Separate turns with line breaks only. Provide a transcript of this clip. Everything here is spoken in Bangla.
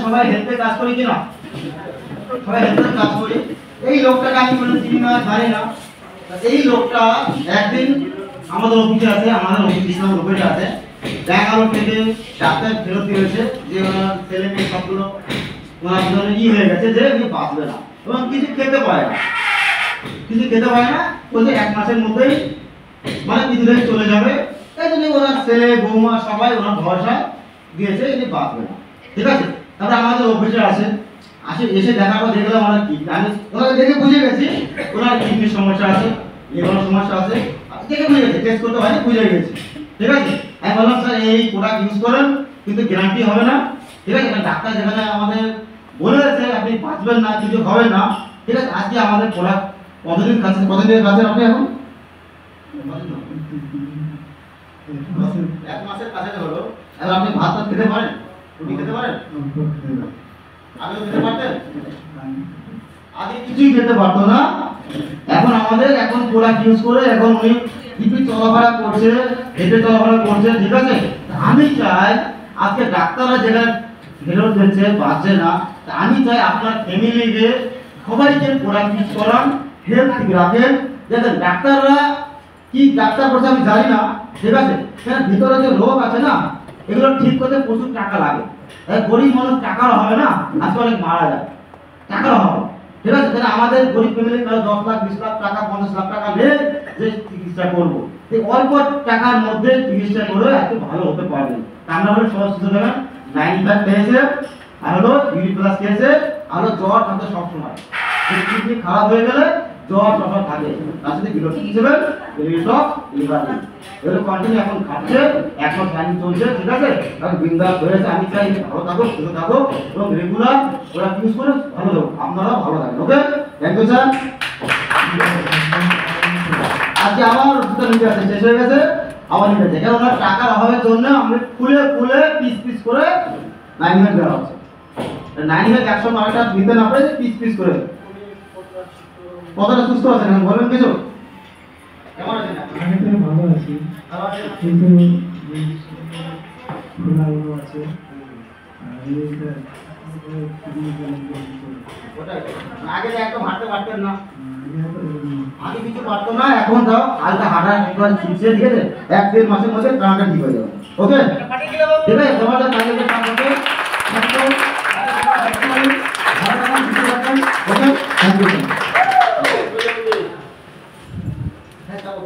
সবাই হেলথে কাজ করি কিনা, সবাই হেলথে কাজ করি। এই লোকটাকে আমি বলে চিনি না, জানি না। এই লোকটা একদিন আমাদের অফিসে আছে, আমাদের অফিসে আছে, ব্যাঙ্গালোর থেকে ডাক্তার ফেরত দিয়েছে যে ওনার ছেলে মেয়ে সবগুলো ওনার জন্য হয়ে গেছে যে উনি বাঁচবে না এবং কিছু খেতে পারে না, বলছে 1 মাসের মধ্যেই মানে কিছুদিন চলে যাবে। তাই জন্য ওনার ছেলে বৌমা সবাই ওনার ভরসা দিয়েছে ইনি বাঁচবে না। ঠিক আছে, তারপরে আমাদের অফিসে এসে দেখার পর দেখলাম ওনার কি, আমি ওনাকে দেখে বুঝে গেছি ওনার কিডনির সমস্যা আছে, লিভারের সমস্যা আছে, দেখে বুঝে গেছি, টেস্ট করতে হয়নি, বুঝে গেছি। ঠিক আছে, আমি বললাম স্যার এই প্রোডাক্ট ইউজ করেন, কিন্তু গ্যারান্টি হবে না। ঠিক আছে, ডাক্তার যেখানে আমাদের বলেছে আপনি বাঁচবেন না, কিছু হবে না। ঠিক আছে, আজকে আমাদের প্রোডাক্ট কতদিন খাচ্ছেন আপনি এখন? 1 মাসের কাছে হলো। এখন আপনি ভাত খেতে পারেন, রুটি খেতে পারেন, আগে খেতে পারতেন? আগে কিছুই খেতে পারতো না। এখন প্রোডাক্ট ইউজ করে এখন উনি হিপি চলাফেরা করছে, হেঁটে চলাফেরা করছে। ঠিক আছে, আমি চাই আজকে ডাক্তাররা যেটা ফেরত দিচ্ছে বাঁচছে না, আমি চাই আপনার ফ্যামিলিকে সবাইকে প্রোডাক্ট ইউজ করান, হেলথ ঠিক রাখেন। দেখেন ডাক্তাররা কি ডাক্তার করছে আমি জানি না। ঠিক আছে, ভিতরে যে রোগ আছে না, এগুলো ঠিক করতে প্রচুর টাকা লাগে। গরিব মানুষ টাকার হবে না, আজকে অনেক মারা যায়, টাকার হবে। ঠিক আছে, তাহলে আমাদের গরিব ফ্যামিলি 10 লাখ 20 লাখ টাকা 50 লাখ টাকা নিয়ে যে চিকিৎসা করবো, এই অল্প টাকার মধ্যে চিকিৎসা করে একটু ভালো হতে পারবে। আমরা বলে সবাই সুস্থ থাকেন। 95 খেয়েছে, আর হলো ইউরিক প্লাস খেয়েছে, আর হলো জ্বর থাকে সবসময়। কিডনি খারাপ হয়ে গেলে জ্বর সফর থাকে, তার সাথে বিরক্তি হিসেবে লিভার এগুলো কন্টিনিউ এখন খাচ্ছে, এখন প্ল্যানিং চলছে। ঠিক আছে, কারণ বিন্দাস হয়েছে। আমি চাই ভালো থাকো, সুস্থ থাকো এবং রেগুলার ওরা ইউজ করে ভালো থাকো, আপনারাও ভালো থাকেন। ওকে, থ্যাংক ইউ স্যার। আজকে আমার দুটো নিতে আছে, শেষ হয়ে গেছে, আবার নিতে আছে। কারণ ওনার টাকার অভাবের জন্য আমরা খুলে পিস করে 9 দেওয়া হচ্ছে। 9 100 টাকা দিতে না পারে পিস করে। কতটা সুস্থ আছেন এখন বলেন কিছু? কেমন আছেন?
আগে থেকে ভালো আছি, কিন্তু আছে
আগে একদম হাঁটতে পারতেন না, আগে কিছু পারতো না, এখন যাও হালকা হাঁটা একবার শিখছে। ঠিক আছে, 1-1.5 মাসের মধ্যে প্রাণটা ঠিক হয়ে যাবে। ওকে, ঠিক আছে, তোমাদের কাজে কাজ করবে। ওকে, থ্যাংক ইউ। হ্যাঁ, যাবো।